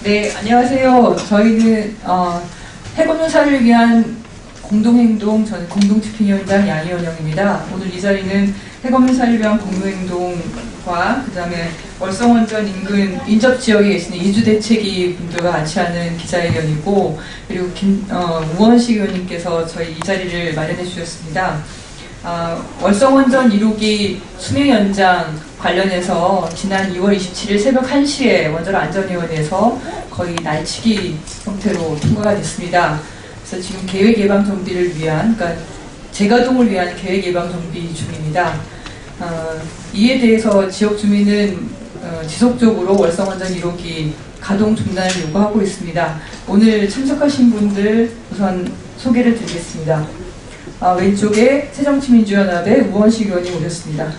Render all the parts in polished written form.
네, 안녕하세요. 저희는 해고노사를 위한 공동행동, 저는 공동집행위원장 양희원영입니다. 오늘 이 자리는 해고노사를 위한 공동행동과 그 다음에 월성원전 인근 인접지역에 계시는 이주대책위 분들과 같이 하는 기자회견이고, 그리고 우원식 의원님께서 저희 이 자리를 마련해 주셨습니다. 월성원전 1호기 수명 연장 관련해서 지난 2월 27일 새벽 1시에 원전 안전위원회에서 거의 날치기 형태로 통과가 됐습니다. 그래서 지금 계획 예방 정비를 위한, 그러니까 재가동을 위한 계획 예방 정비 중입니다. 이에 대해서 지역 주민은 지속적으로 월성원전 1호기 가동 중단을 요구하고 있습니다. 오늘 참석하신 분들 우선 소개를 드리겠습니다. 왼쪽에 새정치민주연합의 우원식 의원님 오셨습니다.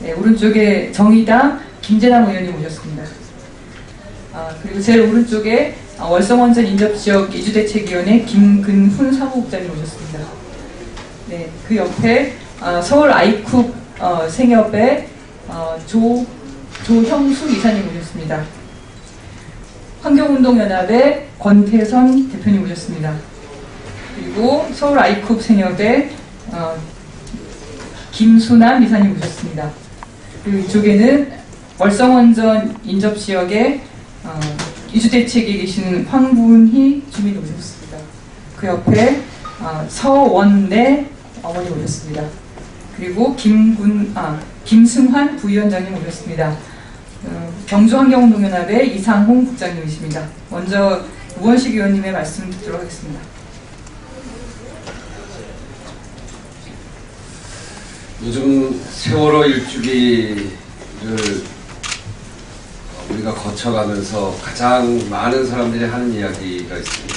네, 오른쪽에 정의당 김재남 의원님 오셨습니다. 그리고 제일 오른쪽에 월성원전 인접지역 이주대책위원회 김근훈 사무국장님 오셨습니다. 네, 그 옆에 서울 아이쿱 생협의 조형수 이사님 오셨습니다. 환경운동연합의 권태선 대표님 오셨습니다. 그리고 서울 아이쿱 생협의 김수남 이사님 오셨습니다. 그리고 이쪽에는 월성원전 인접지역에 이주대책에 계신 황분희 주민 오셨습니다. 그 옆에 서원래 어머니 오셨습니다. 그리고 김승환 부위원장님 오셨습니다. 경주환경운동연합의 이상홍 국장님이십니다. 먼저 우원식 의원님의 말씀 듣도록 하겠습니다. 요즘 세월호 일주기를 우리가 거쳐가면서 가장 많은 사람들이 하는 이야기가 있습니다.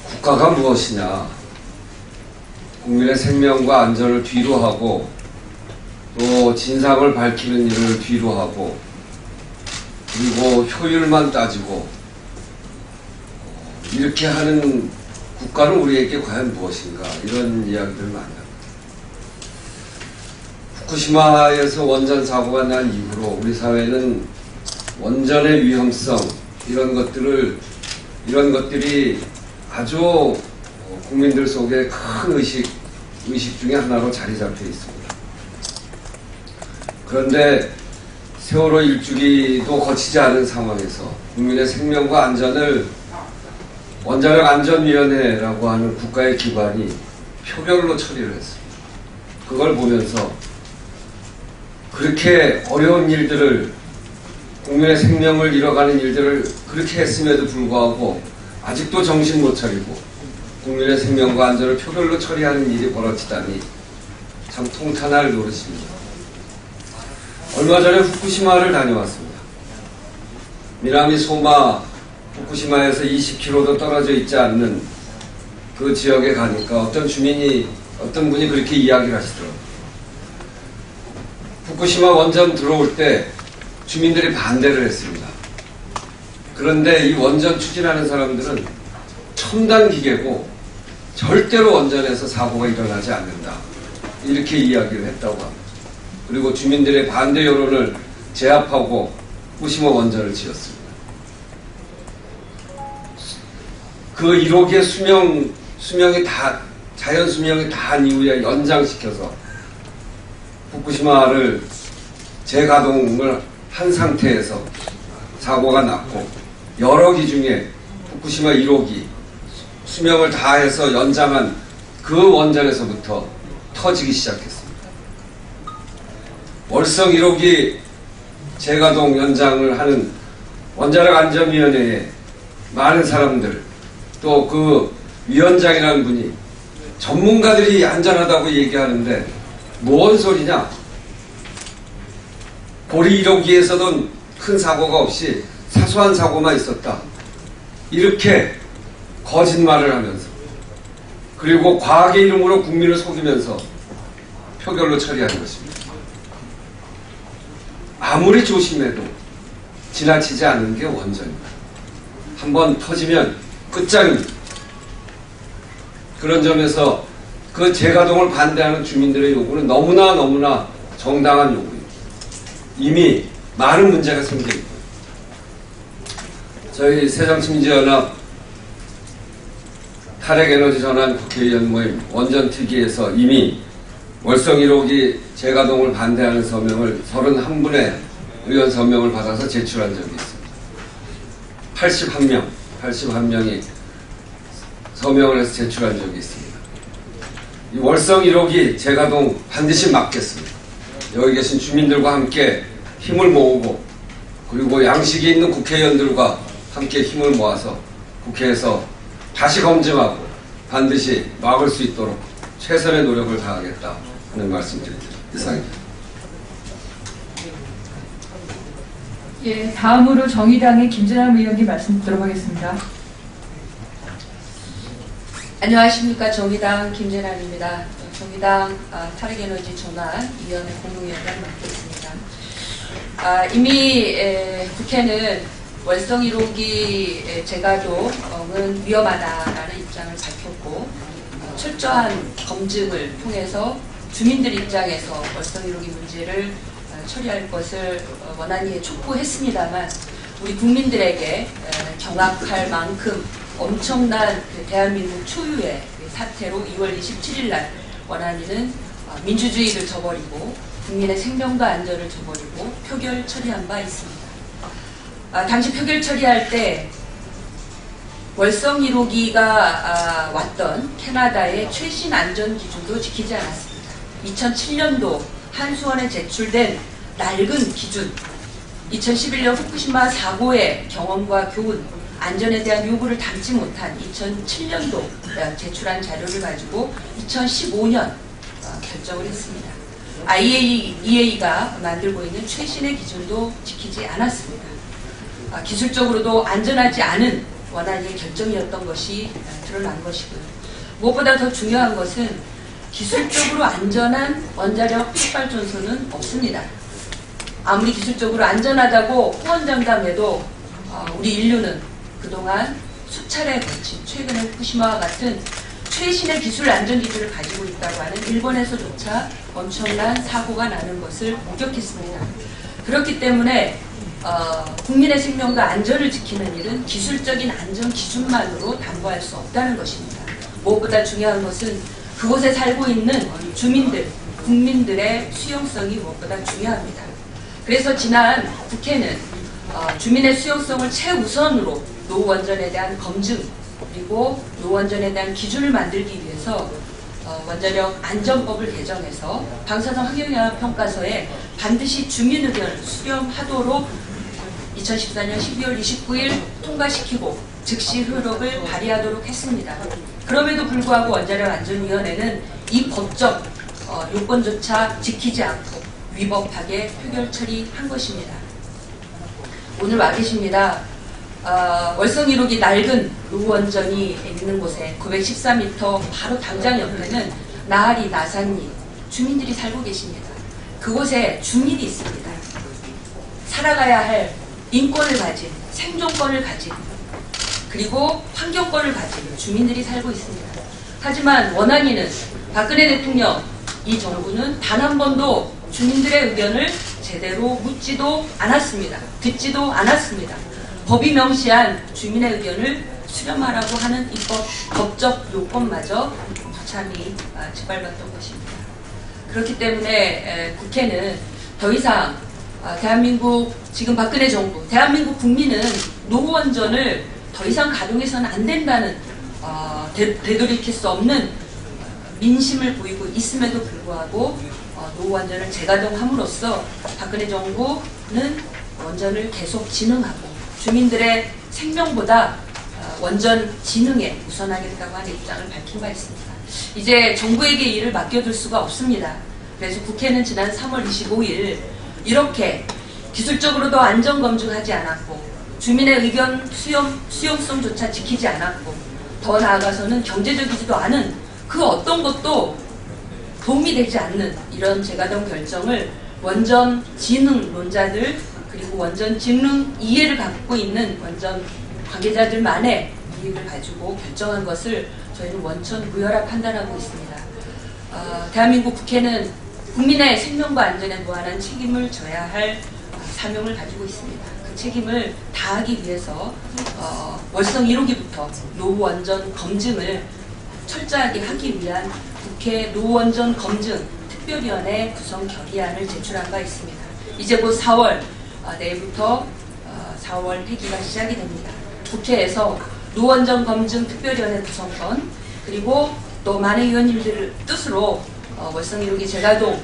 국가가 무엇이냐, 국민의 생명과 안전을 뒤로 하고 또 진상을 밝히는 일을 뒤로 하고 그리고 효율만 따지고 이렇게 하는 국가는 우리에게 과연 무엇인가, 이런 이야기들을 많이 합니다. 후쿠시마에서 원전 사고가 난 이후로 우리 사회는 원전의 위험성, 이런 것들이 아주 국민들 속에 큰 의식 중에 하나로 자리 잡혀 있습니다. 그런데 세월호 일주기도 거치지 않은 상황에서 국민의 생명과 안전을 원자력 안전위원회라고 하는 국가의 기관이 표결로 처리를 했습니다. 그걸 보면서 그렇게 어려운 일들을, 국민의 생명을 잃어가는 일들을 그렇게 했음에도 불구하고 아직도 정신 못 차리고 국민의 생명과 안전을 표결로 처리하는 일이 벌어지다니 참 통탄할 노릇입니다. 얼마 전에 후쿠시마를 다녀왔습니다. 미나미 소마, 후쿠시마에서 20km도 떨어져 있지 않는 그 지역에 가니까 어떤 분이 그렇게 이야기를 하시더라고요. 후쿠시마 원전 들어올 때 주민들이 반대를 했습니다. 그런데 이 원전 추진하는 사람들은 첨단 기계고 절대로 원전에서 사고가 일어나지 않는다, 이렇게 이야기를 했다고 합니다. 그리고 주민들의 반대 여론을 제압하고 후쿠시마 원전을 지었습니다. 그 1호기의 수명이 다, 자연 수명이 다 한 이후에 연장시켜서 후쿠시마를 재가동을 한 상태에서 사고가 났고, 여러 기 중에 후쿠시마 1호기 수명을 다해서 연장한 그 원전에서부터 터지기 시작했습니다. 월성 1호기 재가동 연장을 하는 원자력 안전위원회에 많은 사람들, 또 그 위원장이라는 분이 전문가들이 안전하다고 얘기하는데 뭔 소리냐, 고리 1호기에서는 큰 사고가 없이 사소한 사고만 있었다, 이렇게 거짓말을 하면서, 그리고 과학의 이름으로 국민을 속이면서 표결로 처리하는 것입니다. 아무리 조심해도 지나치지 않는 게 원전입니다. 한번 터지면 끝장입니다. 그런 점에서 그 재가동을 반대하는 주민들의 요구는 너무나 정당한 요구입니다. 이미 많은 문제가 생겨 있고 저희 새정치민주연합 탈핵에너지 전환 국회의원 모임 원전특위에서 이미 월성 1호기 재가동을 반대하는 서명을 31분의 의원 서명을 받아서 제출한 적이 있습니다. 81명이 서명을 해서 제출한 적이 있습니다. 이 월성 1호기 재가동 반드시 막겠습니다. 여기 계신 주민들과 함께 힘을 모으고 그리고 양식이 있는 국회의원들과 함께 힘을 모아서 국회에서 다시 검증하고 반드시 막을 수 있도록 최선의 노력을 다하겠다 하는 말씀드립니다. 이상입니다. 예, 다음으로 정의당의 김재남 의원님 말씀 듣도록 하겠습니다. 안녕하십니까. 정의당 김재남입니다. 정의당 탈핵에너지 전환위원회 공동위원장 맡고 있습니다. 이미 국회는 월성 1호기 재가동은 위험하다라는 입장을 밝혔고 철저한 검증을 통해서 주민들 입장에서 월성 1호기 문제를 처리할 것을 원안위에 촉구했습니다만 우리 국민들에게 경악할 만큼 엄청난 대한민국 초유의 사태로 2월 27일 날 원안위는 민주주의를 저버리고 국민의 생명과 안전을 저버리고 표결 처리한 바 있습니다. 당시 표결 처리할 때 월성 1호기가 왔던 캐나다의 최신 안전 기준도 지키지 않았습니다. 2007년도 한수원에 제출된 낡은 기준, 2011년 후쿠시마 사고의 경험과 교훈, 안전에 대한 요구를 담지 못한 2007년도 제출한 자료를 가지고 2015년 결정을 했습니다. IAEA가 만들고 있는 최신의 기준도 지키지 않았습니다. 기술적으로도 안전하지 않은 원안위의 결정이었던 것이 드러난 것이고요. 무엇보다 더 중요한 것은 기술적으로 안전한 원자력 핵발전소는 없습니다. 아무리 기술적으로 안전하다고 후원장담해도 우리 인류는 그동안 수차례 거친 최근의 후쿠시마와 같은 최신의 기술 안전 기준을 가지고 있다고 하는 일본에서조차 엄청난 사고가 나는 것을 목격했습니다. 그렇기 때문에 국민의 생명과 안전을 지키는 일은 기술적인 안전 기준만으로 담보할 수 없다는 것입니다. 무엇보다 중요한 것은 그곳에 살고 있는 주민들, 국민들의 수용성이 무엇보다 중요합니다. 그래서 지난 국회는 주민의 수용성을 최우선으로 노원전에 대한 검증 그리고 노원전에 대한 기준을 만들기 위해서 원자력 안전법을 개정해서 방사선 환경영향평가서에 반드시 주민 의견을 수렴하도록 2014년 12월 29일 통과시키고 즉시 효력을 발휘하도록 했습니다. 그럼에도 불구하고 원자력안전위원회는 이 법적 요건조차 지키지 않고 위법하게 표결 처리한 것입니다. 오늘 와 계십니다. 월성 1호기 낡은 노원전이 있는 곳에 914m 바로 당장 옆에는 나하리 나산리 주민들이 살고 계십니다. 그곳에 주민이 있습니다. 살아가야 할 인권을 가진, 생존권을 가진, 그리고 환경권을 가진 주민들이 살고 있습니다. 하지만 원안위는 박근혜 대통령, 이 정부는 단 한 번도 주민들의 의견을 제대로 묻지도 않았습니다. 듣지도 않았습니다. 법이 명시한 주민의 의견을 수렴하라고 하는 법적 요건마저 무참히 짓밟았던 것입니다. 그렇기 때문에 국회는 더 이상 대한민국 지금 박근혜 정부, 대한민국 국민은 노원전을 더 이상 가동해서는 안 된다는 되돌이킬 수 없는 민심을 보이고 있음에도 불구하고 노원전을 재가동함으로써 박근혜 정부는 원전을 계속 진흥하고 주민들의 생명보다 원전 진흥에 우선하겠다고 하는 입장을 밝힌 바 있습니다. 이제 정부에게 일을 맡겨둘 수가 없습니다. 그래서 국회는 지난 3월 25일 이렇게 기술적으로도 안전검증하지 않았고 주민의 의견 수용성조차 지키지 않았고 더 나아가서는 경제적이지도 않은 그 어떤 것도 도움이 되지 않는 이런 재가동 결정을 원전 진흥론자들 그리고 원전 진흥 이해를 갖고 있는 원전 관계자들만의 이익을 가지고 결정한 것을 저희는 원천 무혈화 판단하고 있습니다. 대한민국 국회는 국민의 생명과 안전에 무한한 책임을 져야 할 사명을 가지고 있습니다. 그 책임을 다하기 위해서 월성 1호기부터 노후 원전 검증을 철저하게 하기 위한 국회 노후 원전 검증 특별위원회 구성 결의안을 제출한 바 있습니다. 이제 곧 4월 내일부터 4월 회기가 시작이 됩니다. 국회에서 노원전 검증 특별위원회 구성권, 그리고 또 많은 의원님들 뜻으로 월성 1호기 재가동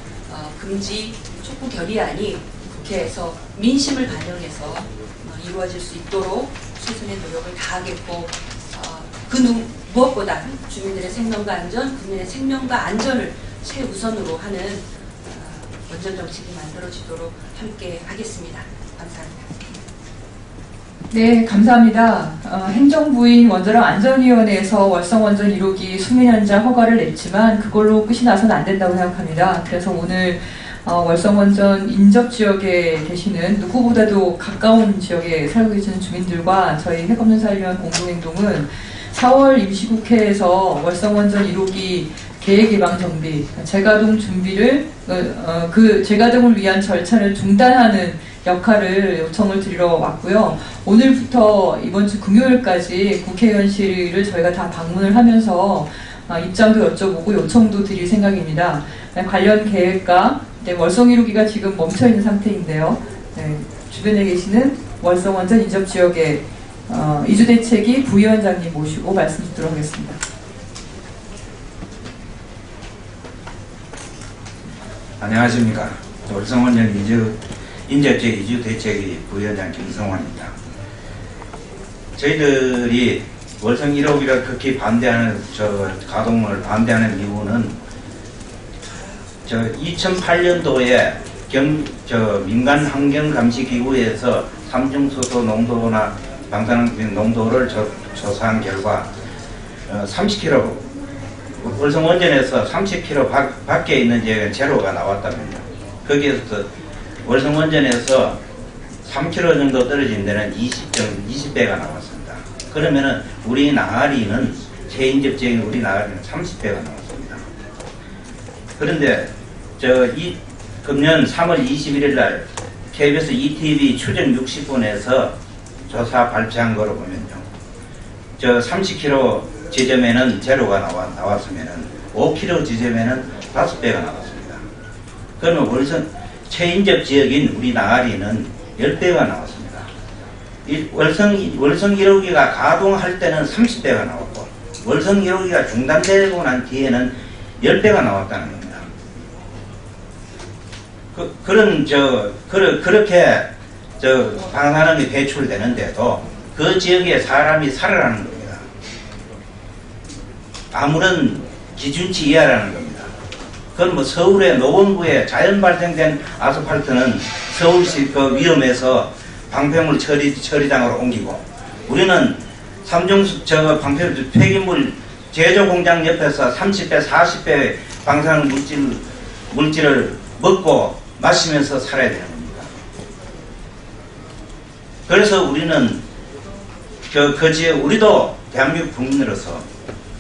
금지 촉구 결의안이 국회에서 민심을 반영해서 이루어질 수 있도록 최선의 노력을 다하겠고, 무엇보다 주민들의 생명과 안전, 국민의 생명과 안전을 최우선으로 하는 원전 정책이 만들어지도록 함께 하겠습니다. 감사합니다. 네, 감사합니다. 행정부인 원자력 안전위원회에서 월성 원전 1호기 수면 현장 허가를 냈지만 그걸로 끝이 나서는 안 된다고 생각합니다. 그래서 오늘 월성 원전 인접 지역에 계시는 누구보다도 가까운 지역에 살고 계시는 주민들과 저희 핵없는 사회위원 공동행동은 4월 임시국회에서 월성 원전 1호기 계획 예방 정비, 재가동 준비를 그 재가동을 위한 절차를 중단하는 역할을 요청을 드리러 왔고요. 오늘부터 이번 주 금요일까지 국회의원실을 저희가 다 방문을 하면서 입장도 여쭤보고 요청도 드릴 생각입니다. 관련 계획과 월성 1호기가 지금 멈춰있는 상태인데요. 네, 주변에 계시는 월성 원전 인접 지역의 이주대책위 부위원장님 모시고 말씀 듣도록 하겠습니다. 안녕하십니까. 월성 원전 인접지역 이주대책위 부위원장 김성환입니다. 저희들이 월성 1호기를 극히 반대하는 가동을 반대하는 이유는 2008년도에 민간 환경감시기구에서 삼중수소 농도나 방사능 농도를 조사한 결과 30km 월성 원전에서 30km 밖에 있는 지역은 제로가 나왔다면요. 거기에서 월성 원전에서 3km 정도 떨어진 데는 20배가 나왔습니다. 그러면은 우리 나아리는 최인접 지역인 우리 나아리는 30배가 나왔습니다. 그런데 금년 3월 21일 날 KBS ETV 추정 60분에서 조사 발표한 거로 보면요. 30km 지점에는 제로가 나왔으면은 5km 지점에는 5배가 나왔습니다. 그러면 월성 최인접 지역인 우리 나아리는 10배가 나왔습니다. 월성 1호기가 가동할 때는 30배가 나왔고 월성 1호기가 중단되고 난 뒤에는 10배가 나왔다는 겁니다. 그렇게 방사능이 배출되는데도 그 지역에 사람이 살아라는 겁니다. 아무런 기준치 이하라는 겁니다. 그건 서울의 노원구에 자연 발생된 아스팔트는 서울시 그 위험해서 방패물 처리장으로 옮기고, 우리는 방패물 폐기물 제조 공장 옆에서 30배, 40배 방사능 물질을 먹고 마시면서 살아야 되는 겁니다. 그래서 우리는 그 지역, 우리도 대한민국 국민으로서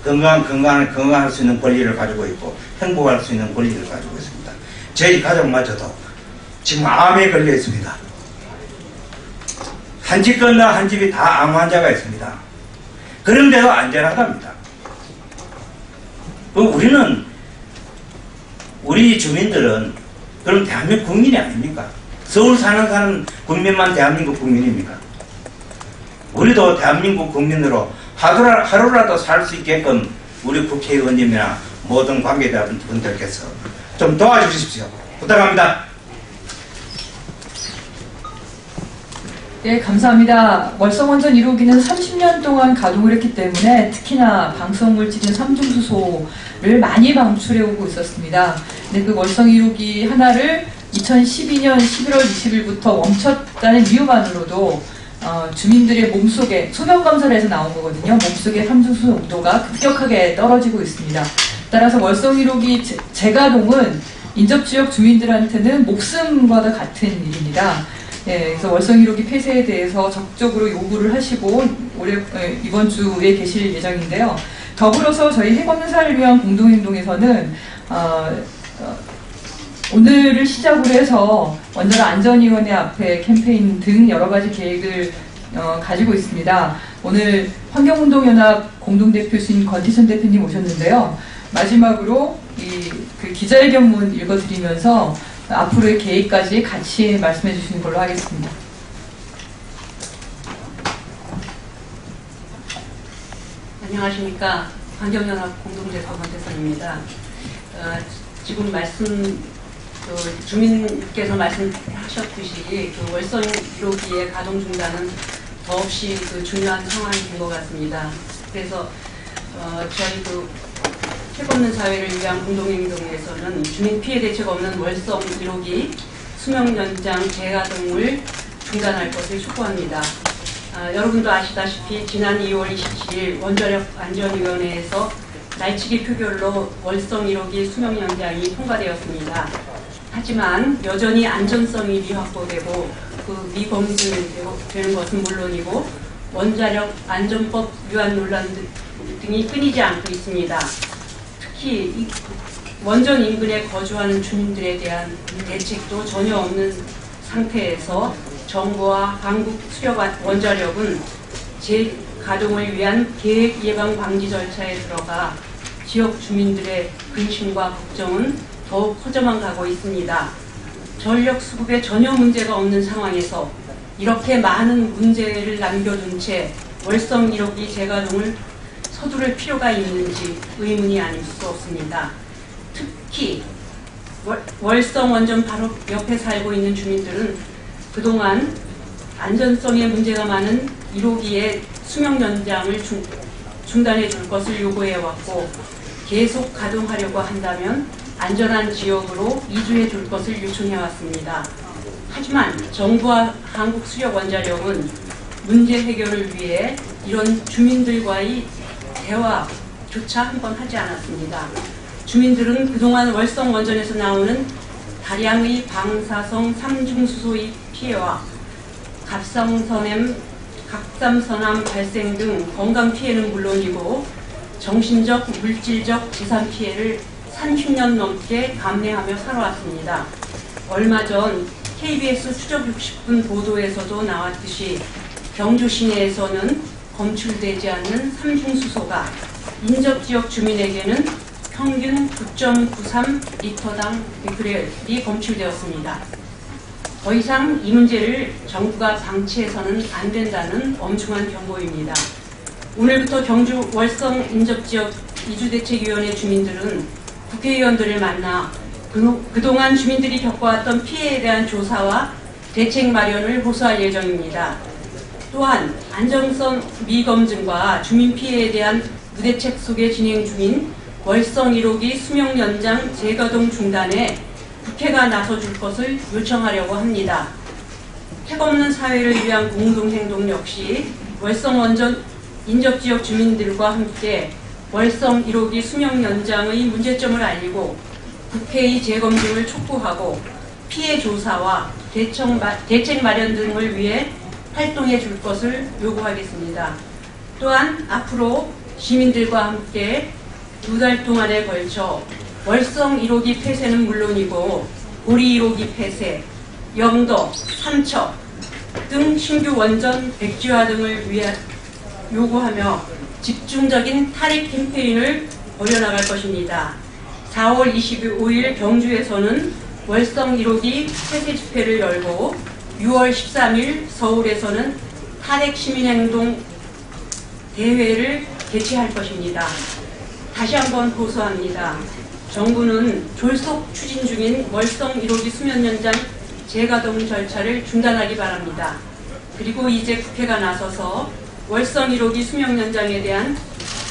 건강할 수 있는 권리를 가지고 있고 행복할 수 있는 권리를 가지고 있습니다. 저희 가족마저도 지금 암에 걸려 있습니다. 한 집 건너 한 집이 다 암 환자가 있습니다. 그런데도 안전하답니다. 그럼 우리 주민들은 그럼 대한민국 국민이 아닙니까? 서울 사는 국민만 대한민국 국민입니까? 우리도 대한민국 국민으로 하루라도 살 수 있게끔 우리 국회의원님이나 모든 관계자분들께서 좀 도와주십시오. 부탁합니다. 네, 감사합니다. 월성 원전 1호기는 30년 동안 가동을 했기 때문에 특히나 방사물질인 삼중수소를 많이 방출해오고 있었습니다. 근데 그 월성 1호기 하나를 2012년 11월 20일부터 멈췄다는 이유만으로도 주민들의 몸속에 소변검사를 해서 나온 거거든요. 몸속에 삼중수소 농도가 급격하게 떨어지고 있습니다. 따라서 월성 1호기 재가동은 인접지역 주민들한테는 목숨과도 같은 일입니다. 네, 그래서 월성 1호기 폐쇄에 대해서 적극적으로 요구를 하시고 이번 주에 계실 예정인데요. 더불어서 저희 핵없는 사회를 위한 공동행동에서는 오늘을 시작으로 해서 원자력 안전위원회 앞에 캠페인 등 여러 가지 계획을 가지고 있습니다. 오늘 환경운동연합 공동대표신 권태선 대표님 오셨는데요. 마지막으로 그 기자회견문 읽어드리면서 앞으로의 계획까지 같이 말씀해 주시는 걸로 하겠습니다. 안녕하십니까. 환경연합 공동대표 권태선입니다. 지금 주민께서 말씀하셨듯이 그 월성 1호기의 가동 중단은 더없이 중요한 상황이 된 것 같습니다. 그래서 저희 핵없는 사회를 위한 공동행동에서는 주민 피해 대책 없는 월성 1호기 수명 연장 재가동을 중단할 것을 촉구합니다. 여러분도 아시다시피 지난 2월 27일 원자력 안전위원회에서 날치기 표결로 월성 1호기 수명 연장이 통과되었습니다. 하지만 여전히 안전성이 미확보되고 미검증되는 것은 물론이고 원자력 안전법 위반 논란 등이 끊이지 않고 있습니다. 특히 원전 인근에 거주하는 주민들에 대한 대책도 전혀 없는 상태에서 정부와 한국수력원자력은 재가동을 위한 계획 예방 방지 절차에 들어가 지역 주민들의 근심과 걱정은 더욱 커져만 가고 있습니다. 전력 수급에 전혀 문제가 없는 상황에서 이렇게 많은 문제를 남겨둔 채 월성 1호기 재가동을 서두를 필요가 있는지 의문이 아닐 수 없습니다. 특히 월성 원전 바로 옆에 살고 있는 주민들은 그동안 안전성에 문제가 많은 1호기의 수명 연장을 중단해 줄 것을 요구해왔고 계속 가동하려고 한다면 안전한 지역으로 이주해 줄 것을 요청해왔습니다. 하지만 정부와 한국수력원자력은 문제 해결을 위해 이런 주민들과의 대화조차 한 번 하지 않았습니다. 주민들은 그동안 월성 원전에서 나오는 다량의 방사성 삼중수소의 피해와 갑삼선암 발생 등 건강 피해는 물론이고 정신적, 물질적 재산 피해를 30년 넘게 감내하며 살아왔습니다. 얼마 전 KBS 추적 60분 보도에서도 나왔듯이 경주 시내에서는 검출되지 않는 삼중수소가 인접지역 주민에게는 평균 9.93리터당 베크렐이 검출되었습니다. 더 이상 이 문제를 정부가 방치해서는 안 된다는 엄중한 경고입니다. 오늘부터 경주 월성 인접지역 이주대책위원회 주민들은 국회의원들을 만나 그동안 주민들이 겪어왔던 피해에 대한 조사와 대책 마련을 호소할 예정입니다. 또한 안정성 미검증과 주민 피해에 대한 무대책 속에 진행 중인 월성 1호기 수명 연장 재가동 중단에 국회가 나서줄 것을 요청하려고 합니다. 핵없는 사회를 위한 공동행동 역시 월성 원전 인접지역 주민들과 함께 월성 1호기 수명 연장의 문제점을 알리고 국회의 재검증을 촉구하고 피해 조사와 대책 마련 등을 위해 활동해 줄 것을 요구하겠습니다. 또한 앞으로 시민들과 함께 2달 동안에 걸쳐 월성 1호기 폐쇄는 물론이고 고리 1호기 폐쇄, 영도, 삼척 등 신규 원전 백지화 등을 위해 요구하며 집중적인 탈핵 캠페인을 벌여나갈 것입니다. 4월 25일 경주에서는 월성 1호기 폐쇄 집회를 열고 6월 13일 서울에서는 탈핵 시민행동 대회를 개최할 것입니다. 다시 한번 호소합니다. 정부는 졸속 추진 중인 월성 1호기 수명 연장 재가동 절차를 중단하기 바랍니다. 그리고 이제 국회가 나서서 월성 1호기 수명 연장에 대한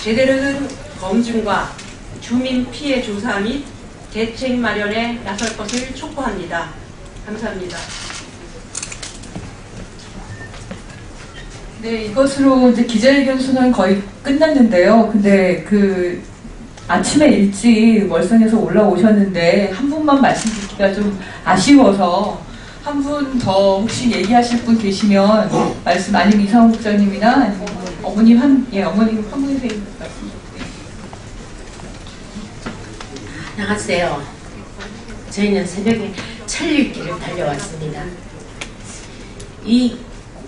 제대로 된 검증과 주민 피해 조사 및 대책 마련에 나설 것을 촉구합니다. 감사합니다. 네, 이것으로 이제 기자회견 순서는 거의 끝났는데요. 근데 아침에 일찍 월성에서 올라오셨는데 한 분만 말씀드리기가 좀 아쉬워서 한 분 더 혹시 얘기하실 분 계시면 말씀, 아니면 이상훈 국장님이나 아니면 어머님 어머님 한 분이세요. 말씀. 안녕하세요. 저희는 새벽에 천리길을 달려왔습니다. 이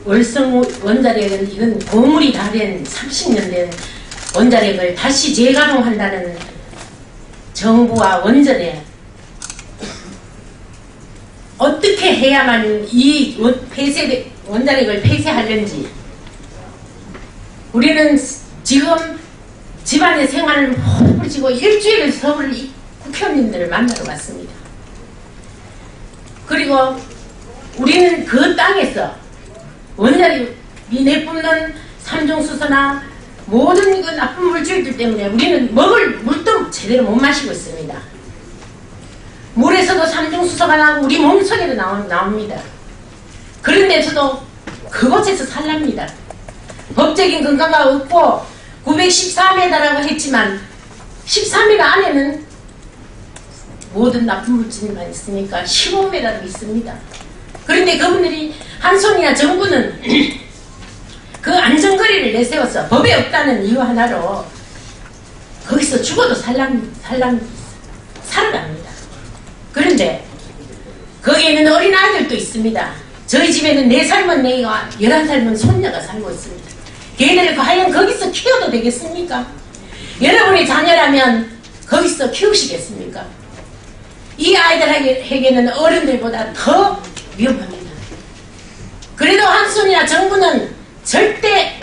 월성 원자력은 이건 고물이 다 된 30년 된 원자력을 다시 재가동한다는 정부와 원전에 어떻게 해야만 이 원자력을 폐쇄하는지 우리는 지금 집안의 생활을 모두 지고 일주일을 서울 국회의원님들을 만나러 왔습니다. 그리고 우리는 그 땅에서 원자력이 내뿜는 삼중수소나 모든 그 나쁜 물질들 때문에 우리는 먹을 물도 제대로 못 마시고 있습니다. 물에서도 삼중수소가 나오고 우리 몸속에도 나옵니다. 그런데서도 그곳에서 살랍니다. 법적인 근거가 없고 914m라고 했지만 14m 안에는 모든 나쁜 물질만 있으니까 15m도 있습니다. 그런데 그분들이 한손이나 정부는 그 안전거리를 내세워서 법에 없다는 이유 하나로 거기서 죽어도 살아갑니다. 그런데 거기에는 어린아이들도 있습니다. 저희 집에는 4살만 내가 11살만 손녀가 살고 있습니다. 걔네를 과연 거기서 키워도 되겠습니까? 여러분의 자녀라면 거기서 키우시겠습니까? 이 아이들에게는 어른들보다 더 위험합니다. 그래도 한손이나 정부는 절대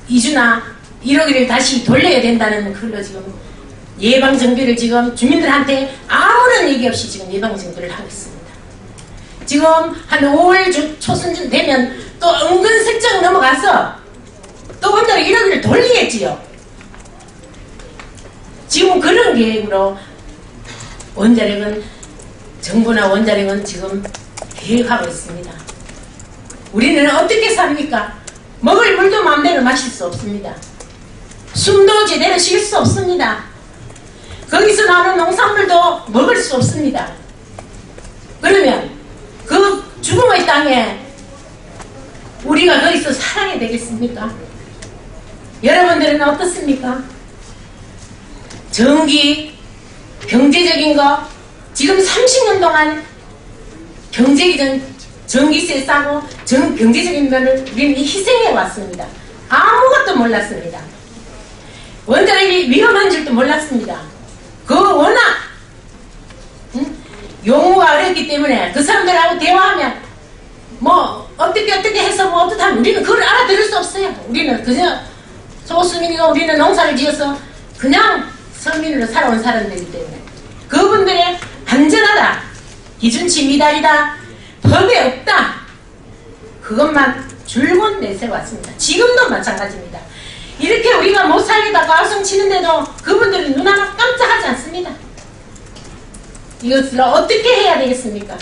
2주나 1호기를 다시 돌려야 된다는 그걸로 지금 예방정비를 지금 주민들한테 아무런 얘기 없이 지금 예방정비를 하고 있습니다. 지금 한 5월 초순쯤 되면 또 은근슬쩍 넘어가서 또 원자력 1호기를 돌리겠지요. 지금 그런 계획으로 원자력은 정부나 원자력은 지금 계획하고 있습니다. 우리는 어떻게 삽니까? 먹을 물도 마음대로 마실 수 없습니다. 숨도 제대로 쉴 수 없습니다. 거기서 나오는 농산물도 먹을 수 없습니다. 그러면 그 죽음의 땅에 우리가 거기서 살아야 되겠습니까? 여러분들은 어떻습니까? 전기, 경제적인 거 지금 30년 동안 전기세 싸고 경제적인 면을 우리는 희생해 왔습니다. 아무것도 몰랐습니다. 원자력이 위험한 줄도 몰랐습니다. 그 워낙 용어가 어렵기 때문에 그 사람들하고 대화하면 뭐 어떻게 해서 뭐 어떻다면 우리는 그걸 알아들을 수 없어요. 우리는 그저 소수민이고 우리는 농사를 지어서 그냥 서민으로 살아온 사람들이기 때문에 그분들의 안전하다, 기준치 미달이다, 법에 없다, 그것만 줄곧 내세워왔습니다. 지금도 마찬가지입니다. 이렇게 우리가 못 살리다가 가성 치는데도 그분들은 눈 하나 깜짝하지 않습니다. 이것을 어떻게 해야 되겠습니까?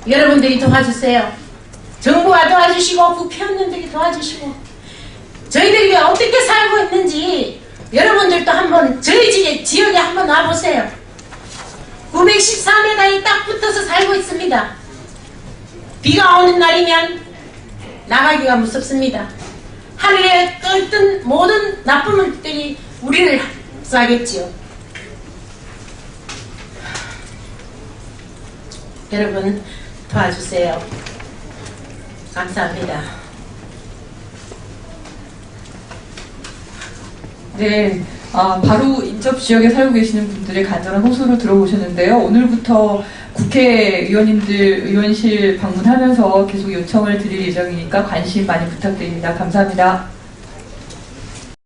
여러분들이 도와주세요. 정부가 도와주시고 국회의원님들이 도와주시고 저희들이 어떻게 살고 있는지 여러분들도 한번 저희 지역에 한번 와보세요. 914m에 딱 붙어서 살고 있습니다. 비가 오는 날이면 나가기가 무섭습니다. 하늘에 떠있던 모든 나쁜 물들이 우리를 쏴겠지요. 여러분 도와주세요. 감사합니다. 네, 바로 인접 지역에 살고 계시는 분들의 간절한 호소를 들어보셨는데요. 오늘부터 국회의원님들 의원실 방문하면서 계속 요청을 드릴 예정이니까 관심 많이 부탁드립니다. 감사합니다.